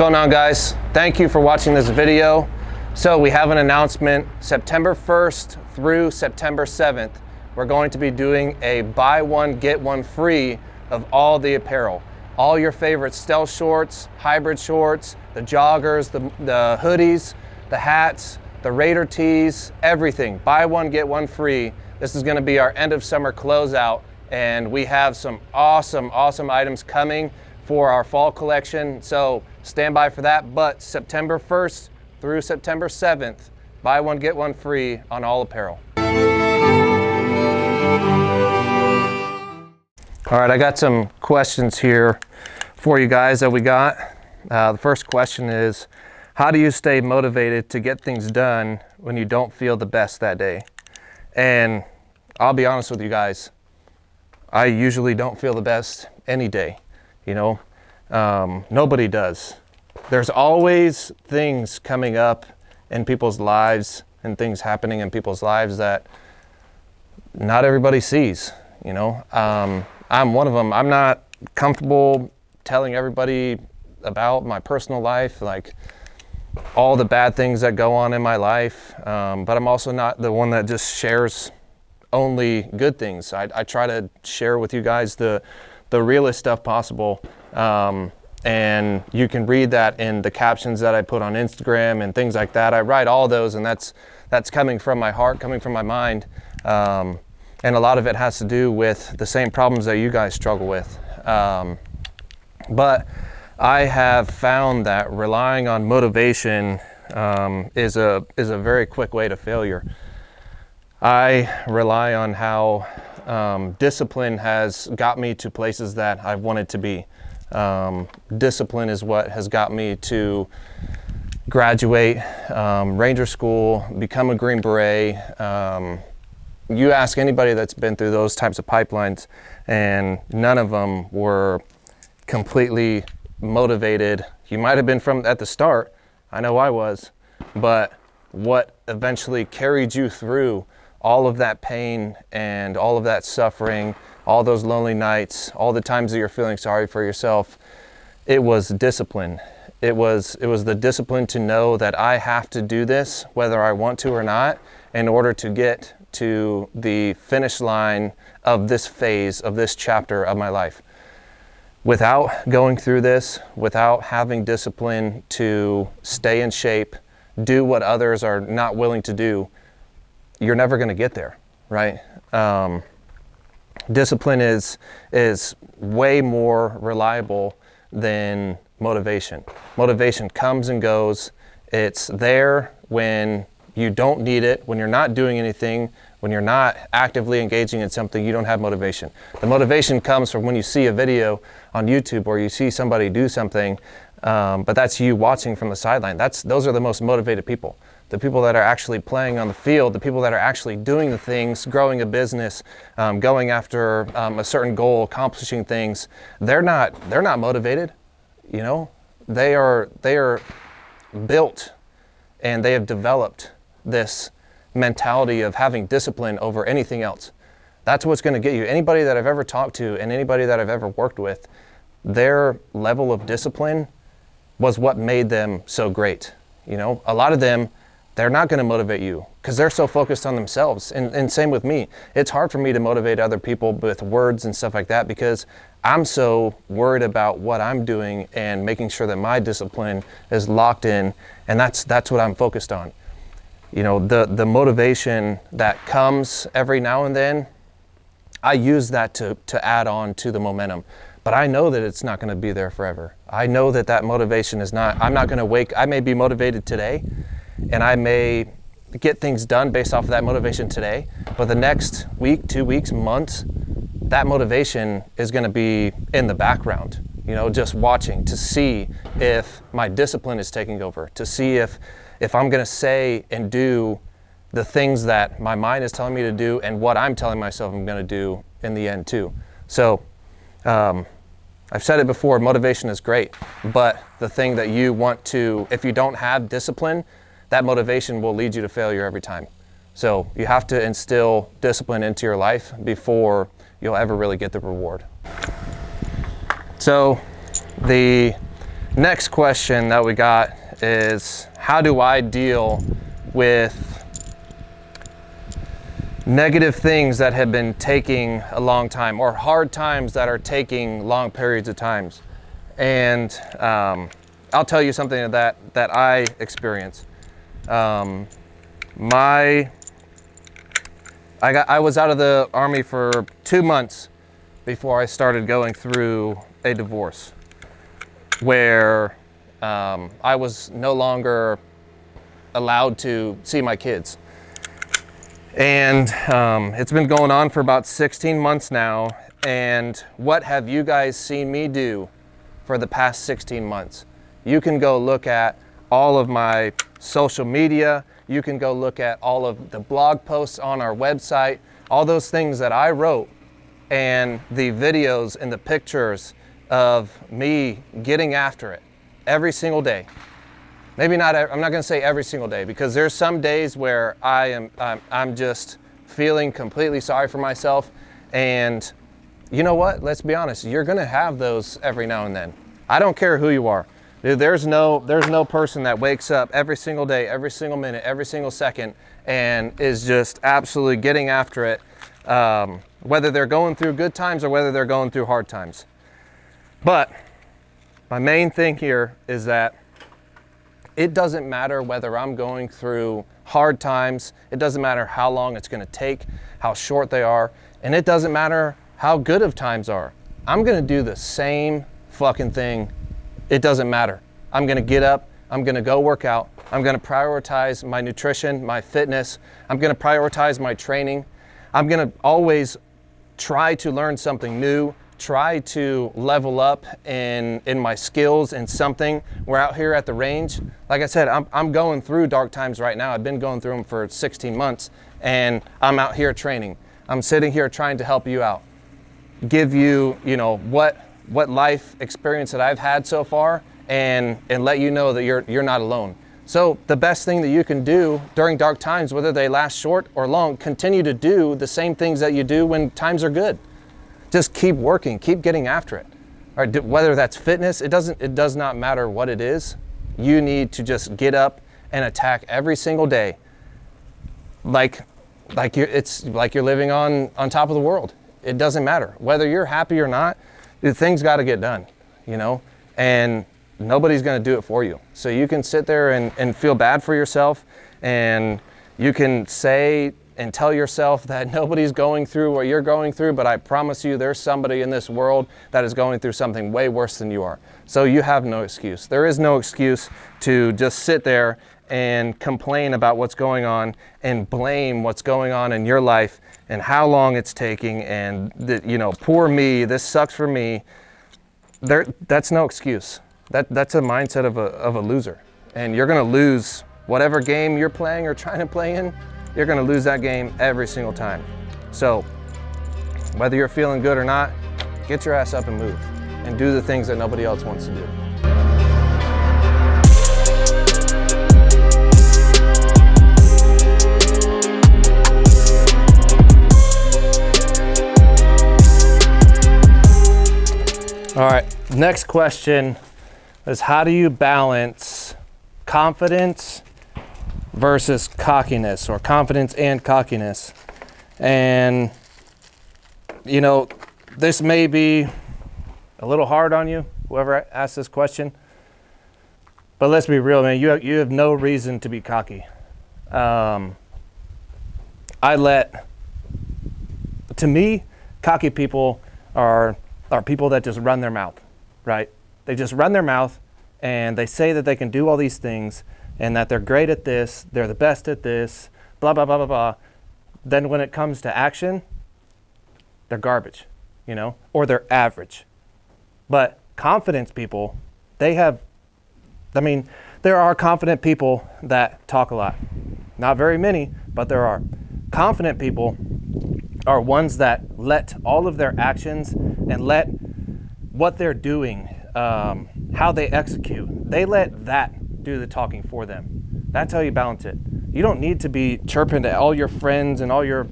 going on, guys? Thank you for watching this video. So we have an announcement. September 1st through September 7th, we're going to be doing a buy one get one free of all the apparel, all your favorite stealth shorts, hybrid shorts, the joggers, the hoodies, the hats, the Raider tees, everything. Buy one get one free. This is going to be our end of summer closeout, and we have some awesome items coming for our fall collection, so stand by for that. But September 1st through September 7th, buy one get one free on all apparel. All right, I got some questions here for you guys that we got. The first question is, how do you stay motivated to get things done when you don't feel the best that day? And I'll be honest with you guys, I usually don't feel the best any day. You know, nobody does. There's always things coming up in people's lives and things happening in people's lives that not everybody sees, you know. I'm one of them. I'm not comfortable telling everybody about my personal life, like all the bad things that go on in my life, but I'm also not the one that just shares only good things. I try to share with you guys the realest stuff possible, and you can read that in the captions that I put on Instagram and things like that. I write all those, and that's coming from my heart, coming from my mind, and a lot of it has to do with the same problems that you guys struggle with. But I have found that relying on motivation is a very quick way to failure. I rely on how discipline has got me to places that I've wanted to be. Discipline is what has got me to graduate Ranger School, become a Green Beret. You ask anybody that's been through those types of pipelines, and none of them were completely motivated. You might have been from at the start, I know I was, but what eventually carried you through all of that pain and all of that suffering, all those lonely nights, all the times that you're feeling sorry for yourself, it was discipline. It was the discipline to know that I have to do this whether I want to or not in order to get to the finish line of this phase, of this chapter of my life. Without going through this, without having discipline to stay in shape, do what others are not willing to do, you're never going to get there, right? Discipline is way more reliable than motivation. Motivation comes and goes. It's there when you don't need it, when you're not doing anything, when you're not actively engaging in something. You don't have motivation. The motivation comes from when you see a video on YouTube or you see somebody do something, but that's you watching from the sideline. Those are the most motivated people. The people that are actually playing on the field, the people that are actually doing the things, growing a business, going after a certain goal, accomplishing things, they're not motivated. You know, they are built, and they have developed this mentality of having discipline over anything else. That's what's going to get you. Anybody that I've ever talked to and anybody that I've ever worked with, their level of discipline was what made them so great. You know, a lot of them, they're not going to motivate you because they're so focused on themselves. And same with me. It's hard for me to motivate other people with words and stuff like that because I'm so worried about what I'm doing and making sure that my discipline is locked in, and that's what I'm focused on. You know, the motivation that comes every now and then, I use that to add on to the momentum. But I know that it's not going to be there forever. I know that motivation is not, I'm not going to I may be motivated today, and I may get things done based off of that motivation today, but the next week, 2 weeks, months, that motivation is going to be in the background, you know, just watching to see if my discipline is taking over, to see if I'm going to say and do the things that my mind is telling me to do and what I'm telling myself I'm going to do in the end too. So I've said it before, motivation is great, but the thing that you want to, if you don't have discipline, that motivation will lead you to failure every time. So you have to instill discipline into your life before you'll ever really get the reward. So the Next question that we got is, how do I deal with negative things that have been taking a long time, or hard times that are taking long periods of times? And I'll tell you something that I experience. I was out of the Army for 2 months before I started going through a divorce, where I was no longer allowed to see my kids. And it's been going on for about 16 months now. And what have you guys seen me do for the past 16 months? You can go look at all of my social media. You can go look at all of the blog posts on our website, all those things that I wrote, and the videos and the pictures of me getting after it every single day. Maybe not, I'm not gonna say every single day, because there's some days where I'm just feeling completely sorry for myself. And you know what? Let's be honest, you're gonna have those every now and then. I don't care who you are. Dude, there's no person that wakes up every single day, every single minute, every single second, and is just absolutely getting after it, whether they're going through good times or whether they're going through hard times. But my main thing here is that it doesn't matter whether I'm going through hard times. It doesn't matter how long it's going to take, how short they are, and it doesn't matter how good of times are. I'm going to do the same fucking thing. It doesn't matter. I'm going to get up. I'm going to go work out. I'm going to prioritize my nutrition, my fitness. I'm going to prioritize my training. I'm going to always try to learn something new, try to level up in my skills in something. We're out here at the range. Like I said, I'm going through dark times right now. I've been going through them for 16 months, and I'm out here training. I'm sitting here trying to help you out, give you, what life experience that I've had so far, and let you know that you're not alone. So the best thing that you can do during dark times, whether they last short or long, continue to do the same things that you do when times are good. Just keep working, keep getting after it. All right, whether that's fitness, it does not matter what it is. You need to just get up and attack every single day, it's like you're living on top of the world. It doesn't matter whether you're happy or not. Things got to get done, and nobody's going to do it for you. So you can sit there and feel bad for yourself, and you can say and tell yourself that nobody's going through what you're going through, but I promise you there's somebody in this world that is going through something way worse than you are. So you have no excuse. There is no excuse to just sit there and complain about what's going on and blame what's going on in your life and how long it's taking, and poor me, this sucks for me. That's no excuse. That's a mindset of a loser. And you're gonna lose whatever game you're playing or trying to play in. You're gonna lose that game every single time. So whether you're feeling good or not, get your ass up and move and do the things that nobody else wants to do. All right, next question is, how do you balance confidence versus cockiness, or confidence and cockiness? And this may be a little hard on you, whoever asked this question, but let's be real, man. You have no reason to be cocky. To me, cocky people are people that just run their mouth, right? They just run their mouth and they say that they can do all these things and that they're great at this, they're the best at this, blah, blah, blah, blah, blah. Then when it comes to action, they're garbage, or they're average. But confidence people, there are confident people that talk a lot. Not very many, but there are. Confident people are ones that let all of their actions and let what they're doing, how they execute, they let that do the talking for them. That's how you balance it. You don't need to be chirping to all your friends and all your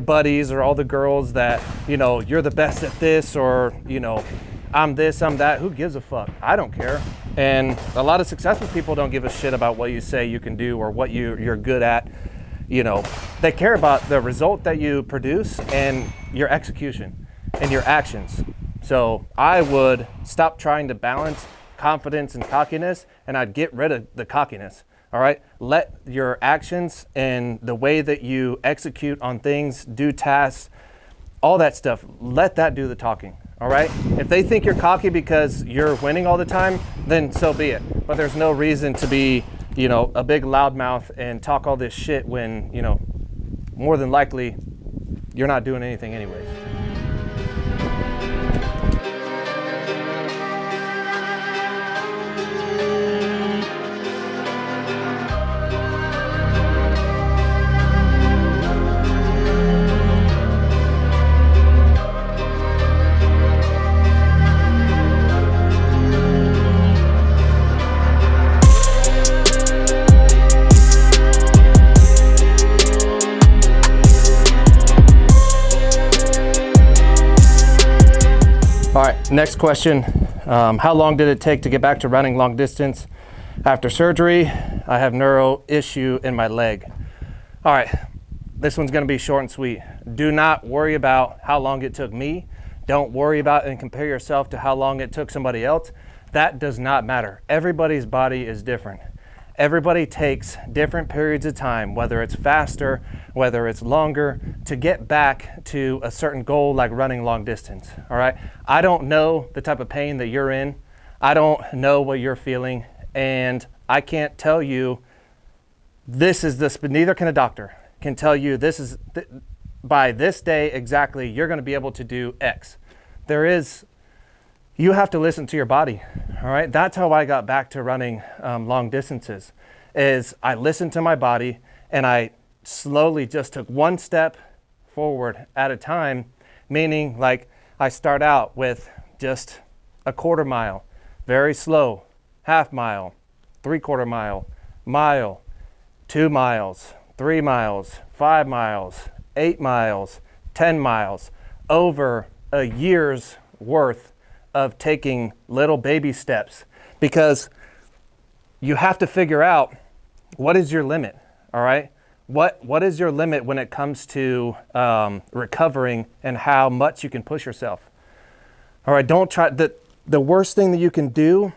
buddies or all the girls that, you're the best at this, or, I'm this, I'm that. Who gives a fuck? I don't care. And a lot of successful people don't give a shit about what you say you can do or what you're good at. You know, they care about the result that you produce and your execution and your actions. So I would stop trying to balance confidence and cockiness, and I'd get rid of the cockiness. All right, let your actions and the way that you execute on things, do tasks, all that stuff, let that do the talking. All right, if they think you're cocky because you're winning all the time, then so be it. But there's no reason to be, you know, a big loudmouth and talk all this shit when, you know, more than likely you're not doing anything anyways. All right, next question. How long did it take to get back to running long distance after surgery? I have neuro issue in my leg. All right, this one's gonna be short and sweet. Do not worry about how long it took me. Don't worry about and compare yourself to how long it took somebody else. That does not matter. Everybody's body is different. Everybody takes different periods of time, whether it's faster, whether it's longer, to get back to a certain goal like running long distance, all right? I don't know the type of pain that you're in. I don't know what you're feeling, and I can't tell you this is this, but neither can a doctor can tell you this is, by this day exactly, you're gonna be able to do X. You have to listen to your body, all right? That's how I got back to running long distances, is I listened to my body and I slowly just took one step forward at a time, meaning like I start out with just a quarter mile, very slow, half mile, 3/4 mile, mile, 2 miles, 3 miles, 5 miles, 8 miles, 10 miles, over a year's worth of taking little baby steps, because you have to figure out what is your limit, all right? What is your limit when it comes to recovering and how much you can push yourself? All right, don't try, the worst thing that you can do,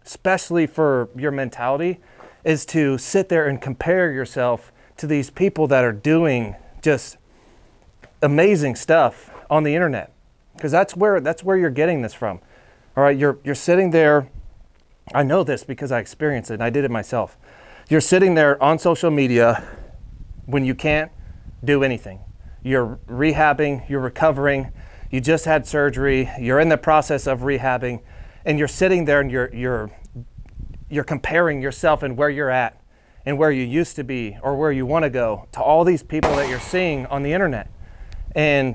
especially for your mentality, is to sit there and compare yourself to these people that are doing just amazing stuff on the internet. Because that's where you're getting this from. All right, you're sitting there. I know this because I experienced it and I did it myself. You're sitting there on social media when you can't do anything. You're rehabbing, you're recovering, you just had surgery, you're in the process of rehabbing, and you're sitting there and you're comparing yourself and where you're at and where you used to be or where you want to go to all these people that you're seeing on the internet. And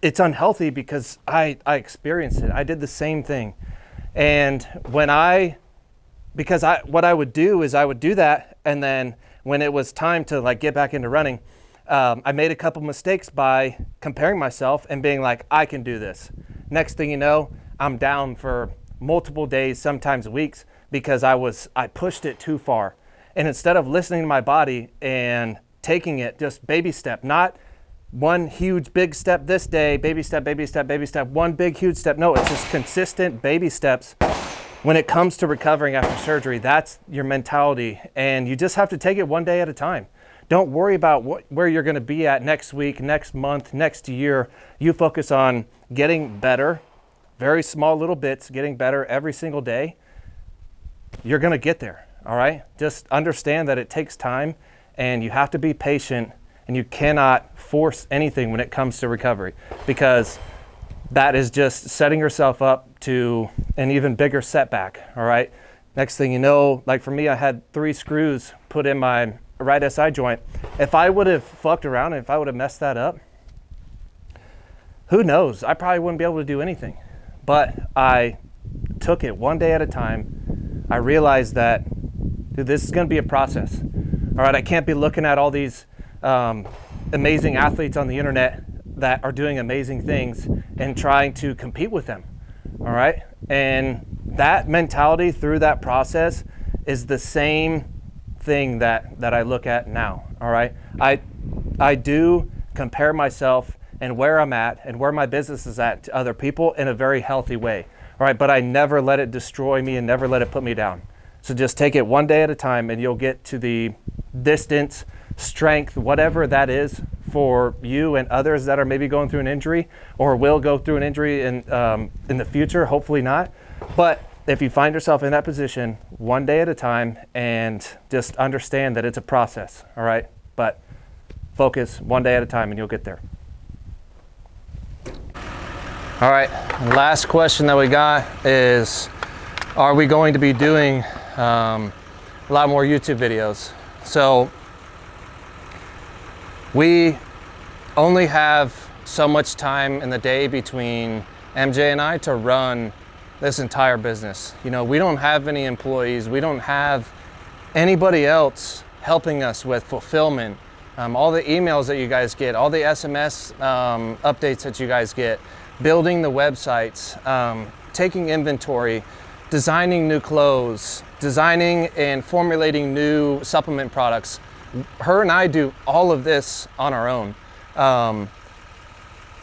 it's unhealthy because I experienced it. I did the same thing. And what I would do is I would do that, and then when it was time to like get back into running, I made a couple mistakes by comparing myself and being like, I can do this. Next thing you know, I'm down for multiple days, sometimes weeks, because I pushed it too far. And instead of listening to my body and taking it just baby step, not one huge big step this day, baby step, baby step, baby step, one big huge step. No, it's just consistent baby steps. When it comes to recovering after surgery, that's your mentality, and you just have to take it one day at a time. Don't worry about where you're gonna be at next week, next month, next year. You focus on getting better, very small little bits, getting better every single day. You're gonna get there, all right? Just understand that it takes time, and you have to be patient, and you cannot force anything when it comes to recovery, because that is just setting yourself up to an even bigger setback, all right? Next thing you know, like for me, I had 3 screws put in my right SI joint. If I would have fucked around and if I would have messed that up, who knows? I probably wouldn't be able to do anything. But I took it one day at a time. I realized that, dude, this is gonna be a process. All right, I can't be looking at all these amazing athletes on the internet that are doing amazing things and trying to compete with them, all right? And that mentality through that process is the same thing that I look at now. All right, I do compare myself and where I'm at and where my business is at to other people in a very healthy way. All right, but I never let it destroy me and never let it put me down. So just take it one day at a time, and you'll get to the distance, strength, whatever that is for you and others that are maybe going through an injury or will go through an injury in the future, hopefully not. But if you find yourself in that position, one day at a time, and just understand that it's a process, all right? But focus one day at a time and you'll get there. All right, last question that we got is, are we going to be doing a lot more YouTube videos? So we only have so much time in the day between MJ and I to run this entire business. You know, we don't have any employees. We don't have anybody else helping us with fulfillment. All the emails that you guys get, all the SMS updates that you guys get, building the websites, taking inventory, designing new clothes, designing and formulating new supplement products. Her and I do all of this on our own.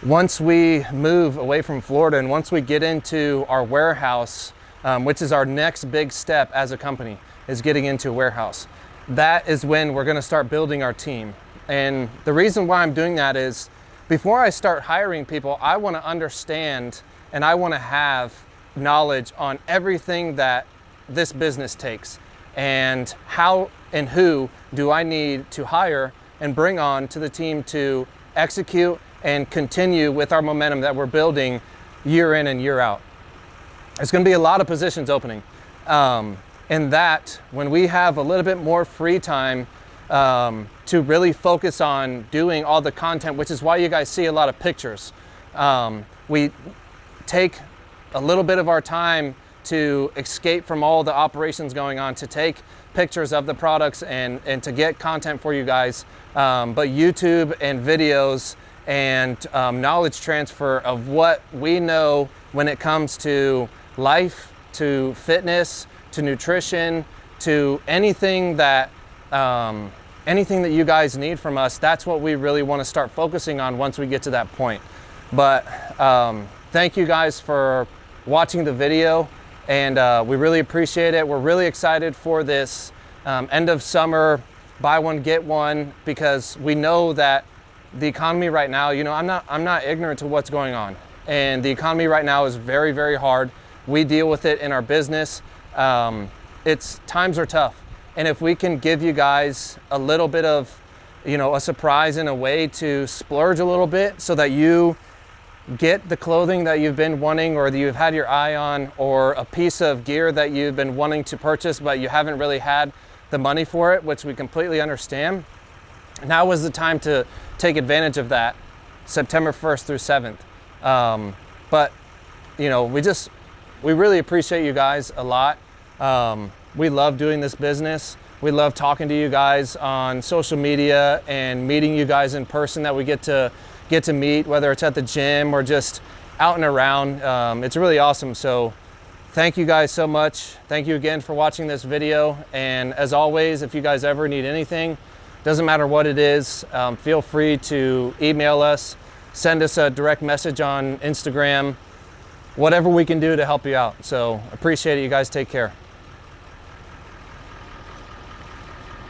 Once we move away from Florida and once we get into our warehouse, which is our next big step as a company, is getting into a warehouse. That is when we're gonna start building our team. And the reason why I'm doing that is, before I start hiring people, I wanna understand and I wanna have knowledge on everything that this business takes, and how and who do I need to hire and bring on to the team to execute and continue with our momentum that we're building year in and year out. There's gonna be a lot of positions opening. And that, when we have a little bit more free time to really focus on doing all the content, which is why you guys see a lot of pictures. We take a little bit of our time to escape from all the operations going on, to take pictures of the products and to get content for you guys. But YouTube and videos and knowledge transfer of what we know when it comes to life, to fitness, to nutrition, to anything that you guys need from us. That's what we really want to start focusing on once we get to that point. But thank you guys for watching the video, and we really appreciate it. We're really excited for this end of summer buy one get one, because we know that the economy right now, you know, I'm not ignorant to what's going on, and the economy right now is very, very hard. We deal with it in our business. Times are tough, and if we can give you guys a little bit of, you know, a surprise in a way to splurge a little bit so that you get the clothing that you've been wanting or that you've had your eye on, or a piece of gear that you've been wanting to purchase but you haven't really had the money for it, which we completely understand. Now is the time to take advantage of that, September 1st through 7th. But, you know, we really appreciate you guys a lot. We love doing this business. We love talking to you guys on social media and meeting you guys in person that we get to meet, whether it's at the gym or just out and around. It's really awesome. So thank you guys so much. Thank you again for watching this video. And as always, if you guys ever need anything, doesn't matter what it is, feel free to email us, send us a direct message on Instagram, whatever we can do to help you out. So appreciate it. You guys take care.